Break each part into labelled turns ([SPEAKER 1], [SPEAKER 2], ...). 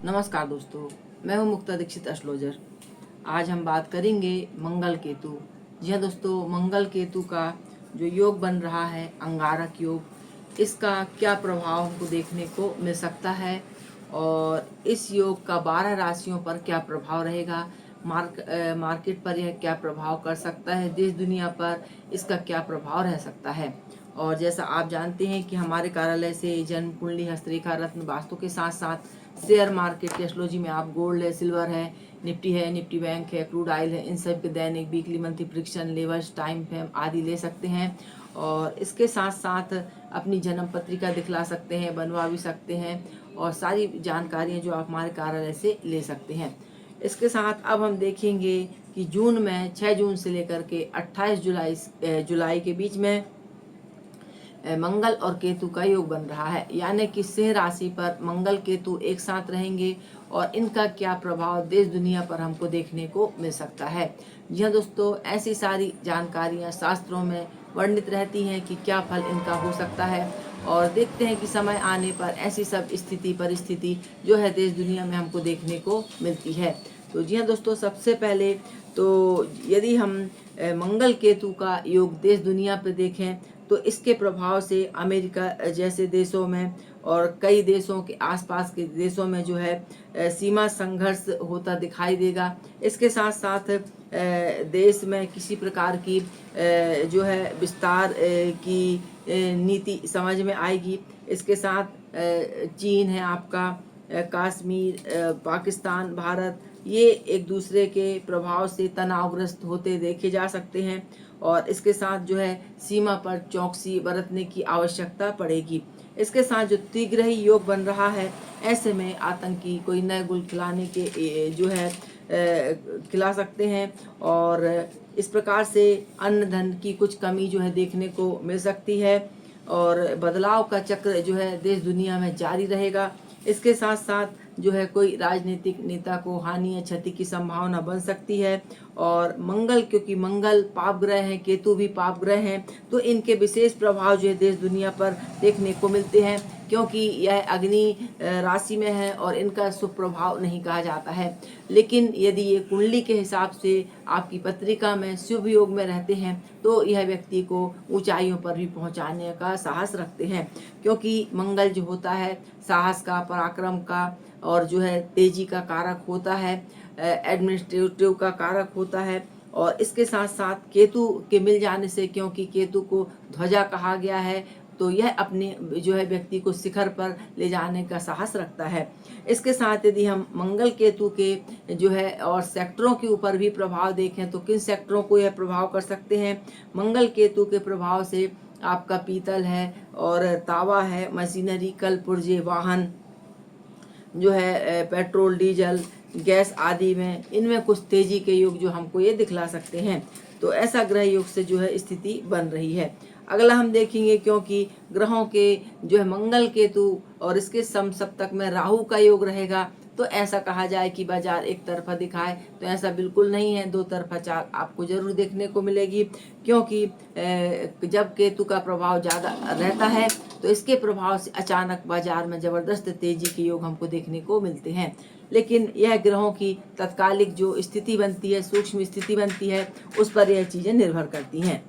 [SPEAKER 1] नमस्कार दोस्तों, मैं हूं मुक्ता दीक्षित एस्ट्रोलॉजर। आज हम बात करेंगे मंगल केतु। जी हाँ दोस्तों, मंगल केतु का जो योग बन रहा है अंगारक योग, इसका क्या प्रभाव हमको देखने को मिल सकता है और इस योग का 12 राशियों पर क्या प्रभाव रहेगा, मार्केट पर यह क्या प्रभाव कर सकता है, देश दुनिया पर इसका क्या प्रभाव रह सकता है। और जैसा आप जानते हैं कि हमारे कार्यालय से जन्म कुंडली, हस्तरेखा, रत्न, वास्तु के साथ साथ शेयर मार्केट की एस्ट्रोलॉजी में आप गोल्ड है, सिल्वर है, निफ्टी बैंक है, क्रूड ऑयल है, इन सब के दैनिक, weekly, monthly prediction, levers, time frame आदि ले सकते हैं। और इसके साथ साथ अपनी जन्म पत्रिका दिखला सकते हैं, बनवा भी सकते हैं और सारी जानकारियाँ जो आप हमारे कार्यालय से ले सकते हैं। इसके साथ अब हम देखेंगे कि जून में 6 जून से लेकर के 28 जुलाई के बीच में मंगल और केतु का योग बन रहा है, यानी कि सिंह राशि पर मंगल केतु एक साथ रहेंगे और इनका क्या प्रभाव देश दुनिया पर हमको देखने को मिल सकता है। जी हाँ दोस्तों, ऐसी सारी जानकारियाँ शास्त्रों में वर्णित रहती हैं कि क्या फल इनका हो सकता है और देखते हैं कि समय आने पर ऐसी सब स्थिति परिस्थिति जो है देश दुनिया में हमको देखने को मिलती है। तो जी हाँ दोस्तों, सबसे पहले तो यदि हम मंगल केतु का योग देश दुनिया पर देखें तो इसके प्रभाव से अमेरिका जैसे देशों में और कई देशों के आसपास के देशों में जो है सीमा संघर्ष होता दिखाई देगा। इसके साथ साथ देश में किसी प्रकार की जो है विस्तार की नीति समझ में आएगी। इसके साथ चीन है आपका, कश्मीर, पाकिस्तान, भारत, ये एक दूसरे के प्रभाव से तनावग्रस्त होते देखे जा सकते हैं और इसके साथ जो है सीमा पर चौकसी बरतने की आवश्यकता पड़ेगी। इसके साथ जो तीव्र ही योग बन रहा है, ऐसे में आतंकी कोई नए गुल खिलाने के जो है खिला सकते हैं और इस प्रकार से अन्न धन की कुछ कमी जो है देखने को मिल सकती है और बदलाव का चक्र जो है देश दुनिया में जारी रहेगा। इसके साथ साथ जो है कोई राजनीतिक नेता को हानि या क्षति की संभावना बन सकती है और मंगल, क्योंकि मंगल पाप ग्रह हैं, केतु भी पाप ग्रह हैं, तो इनके विशेष प्रभाव जो है देश दुनिया पर देखने को मिलते हैं क्योंकि यह अग्नि राशि में है और इनका शुभ प्रभाव नहीं कहा जाता है। लेकिन यदि ये कुंडली के हिसाब से आपकी पत्रिका में शुभ योग में रहते हैं तो यह व्यक्ति को ऊंचाइयों पर भी पहुंचाने का साहस रखते हैं, क्योंकि मंगल जो होता है साहस का, पराक्रम का और जो है तेजी का कारक होता है, एडमिनिस्ट्रेटिव का कारक होता है। और इसके साथ साथ केतु के मिल जाने से, क्योंकि केतु को ध्वजा कहा गया है, तो यह अपने जो है व्यक्ति को शिखर पर ले जाने का साहस रखता है। इसके साथ यदि हम मंगल केतु के जो है और सेक्टरों के ऊपर भी प्रभाव देखें तो किन सेक्टरों को यह प्रभाव कर सकते हैं। मंगल केतु के प्रभाव से आपका पीतल है और तावा है, मशीनरी, कल पुर्जे, वाहन जो है पेट्रोल, डीजल, गैस आदि में, इनमें कुछ तेजी के योग जो हमको ये दिखला सकते हैं। तो ऐसा ग्रह योग से जो है स्थिति बन रही है। अगला हम देखेंगे, क्योंकि ग्रहों के जो है मंगल केतु और इसके समसप्तक में राहु का योग रहेगा, तो ऐसा कहा जाए कि बाजार एक तरफा दिखाए, तो ऐसा बिल्कुल नहीं है। दो तरफा चाल आपको जरूर देखने को मिलेगी, क्योंकि जब केतु का प्रभाव ज़्यादा रहता है तो इसके प्रभाव से अचानक बाजार में ज़बरदस्त तेजी के योग हमको देखने को मिलते हैं। लेकिन यह ग्रहों की तत्कालिक जो स्थिति बनती है, सूक्ष्म स्थिति बनती है, उस पर यह चीज़ें निर्भर करती हैं।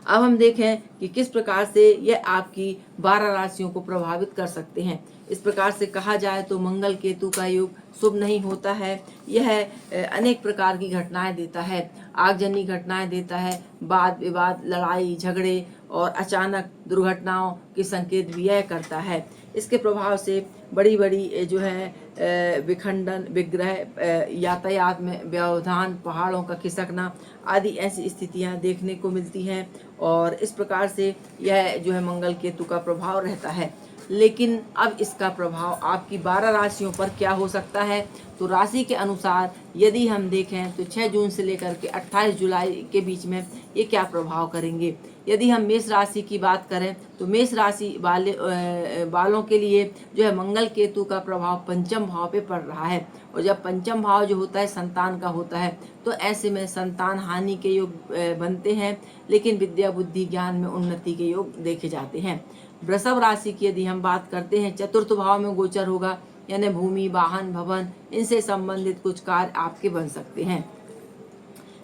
[SPEAKER 1] अब हम देखें कि किस प्रकार से यह आपकी 12 राशियों को प्रभावित कर सकते हैं। इस प्रकार से कहा जाए तो मंगल केतु का योग शुभ नहीं होता है। यह अनेक प्रकार की घटनाएं देता है, आगजनी घटनाएं देता है, वाद विवाद, लड़ाई झगड़े और अचानक दुर्घटनाओं के संकेत भी यह करता है। इसके प्रभाव से बड़ी बड़ी जो है विखंडन, विग्रह, यातायात में व्यवधान, पहाड़ों का खिसकना आदि ऐसी स्थितियां देखने को मिलती हैं और इस प्रकार से यह जो है मंगल केतु का प्रभाव रहता है। लेकिन अब इसका प्रभाव आपकी 12 राशियों पर क्या हो सकता है, तो राशि के अनुसार यदि हम देखें तो 6 जून से लेकर के 28 जुलाई के बीच में ये क्या प्रभाव करेंगे। यदि हम मेष राशि की बात करें तो मेष राशि वालों के लिए जो है मंगल केतु का प्रभाव पंचम भाव पे पड़ रहा है और जब पंचम भाव जो होता है संतान का होता है, तो ऐसे में संतान हानि के योग बनते हैं, लेकिन विद्या बुद्धि ज्ञान में उन्नति के योग देखे जाते हैं। वृषभ राशि की यदि हम बात करते हैं, चतुर्थ भाव में गोचर होगा, यानी भूमि, वाहन, भवन, इनसे संबंधित कुछ कार्य आपके बन सकते हैं।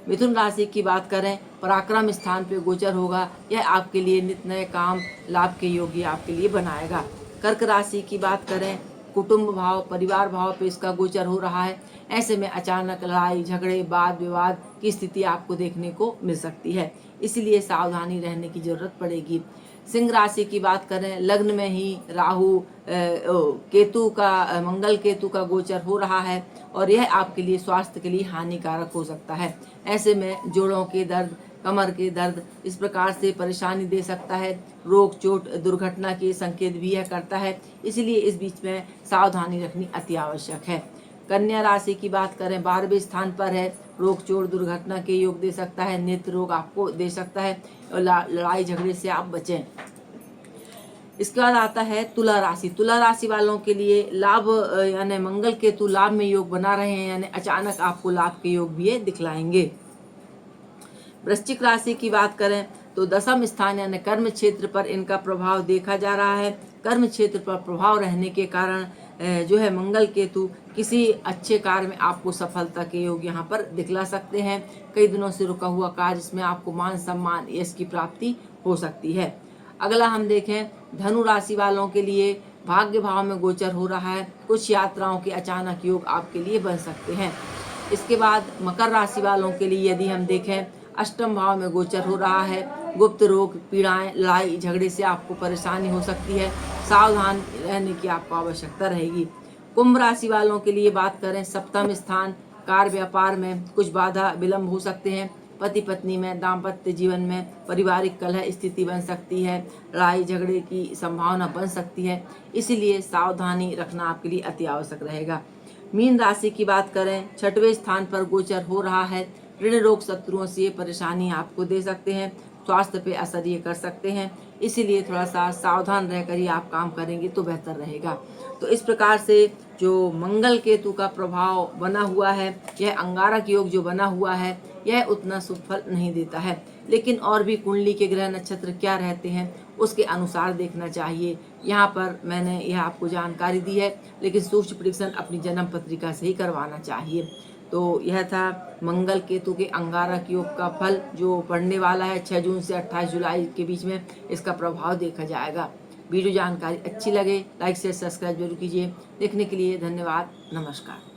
[SPEAKER 1] मिथुन राशि की बात करें, पराक्रम स्थान पे गोचर होगा, यह आपके लिए नित नए काम लाभ के योग्य आपके लिए बनाएगा। कर्क राशि की बात करें, कुटुंब भाव, परिवार भाव पे इसका गोचर हो रहा है। ऐसे में अचानक लड़ाई झगड़े, वाद विवाद की स्थिति आपको देखने को मिल सकती है, इसलिए सावधानी रहने की जरूरत पड़ेगी। सिंह राशि की बात करें, लग्न में ही राहु केतु का मंगल केतु का गोचर हो रहा है और यह आपके लिए स्वास्थ्य के लिए हानिकारक हो सकता है। ऐसे में जोड़ों के दर्द, कमर के दर्द इस प्रकार से परेशानी दे सकता है। रोग चोट दुर्घटना के संकेत भी यह करता है, इसलिए इस बीच में सावधानी रखनी अति आवश्यक है। कन्या राशि की बात करें, 12वें स्थान पर है, रोग चोट दुर्घटना के योग दे सकता है, नेत्र रोग आपको दे सकता है और लड़ाई झगड़े से आप बचें। इसके बाद आता है तुला राशि। तुला राशि वालों के लिए लाभ, यानी मंगल केतु लाभ में योग बना रहे हैं, यानी अचानक आपको लाभ के योग भी ये दिखलाएंगे। वृश्चिक राशि की बात करें तो 10वां स्थान यानी कर्म क्षेत्र पर इनका प्रभाव देखा जा रहा है। कर्म क्षेत्र पर प्रभाव रहने के कारण जो है मंगल केतु किसी अच्छे कार्य में आपको सफलता के योग यहाँ पर दिखला सकते हैं। कई दिनों से रुका हुआ कार्य जिसमें आपको मान सम्मान यश की प्राप्ति हो सकती है। अगला हम देखें, धनु राशि वालों के लिए भाग्य भाव में गोचर हो रहा है, कुछ यात्राओं के अचानक योग आपके लिए बन सकते हैं। इसके बाद मकर राशि वालों के लिए यदि हम देखें, अष्टम भाव में गोचर हो रहा है, गुप्त रोग, पीड़ाएं, लड़ाई झगड़े से आपको परेशानी हो सकती है, सावधान रहने की आपको आवश्यकता रहेगी। कुंभ राशि वालों के लिए बात करें, 7वां स्थान, कार्य व्यापार में कुछ बाधा विलंब हो सकते हैं, पति पत्नी में, दाम्पत्य जीवन में पारिवारिक कलह स्थिति बन सकती है, लड़ाई झगड़े की संभावना बन सकती है, इसीलिए सावधानी रखना आपके लिए अति आवश्यक रहेगा। मीन राशि की बात करें, 6वें स्थान पर गोचर हो रहा है, ऋण रोग शत्रुओं से परेशानी आपको दे सकते हैं, स्वास्थ्य पे असर ये कर सकते हैं, इसीलिए थोड़ा सा सावधान रहकर ही आप काम करेंगे तो बेहतर रहेगा। तो इस प्रकार से जो मंगल केतु का प्रभाव बना हुआ है, यह अंगारक योग जो बना हुआ है, यह उतना शुभ फल नहीं देता है, लेकिन और भी कुंडली के ग्रह नक्षत्र क्या रहते हैं उसके अनुसार देखना चाहिए। यहाँ पर मैंने यह आपको जानकारी दी है, लेकिन सूक्ष्म परीक्षण अपनी जन्म पत्रिका से ही करवाना चाहिए। तो यह था मंगल केतु के अंगारक योग का फल जो पड़ने वाला है 6 जून से 28 जुलाई के बीच में, इसका प्रभाव देखा जाएगा। वीडियो जानकारी अच्छी लगे लाइक शेयर सब्सक्राइब जरूर कीजिए। देखने के लिए धन्यवाद। नमस्कार।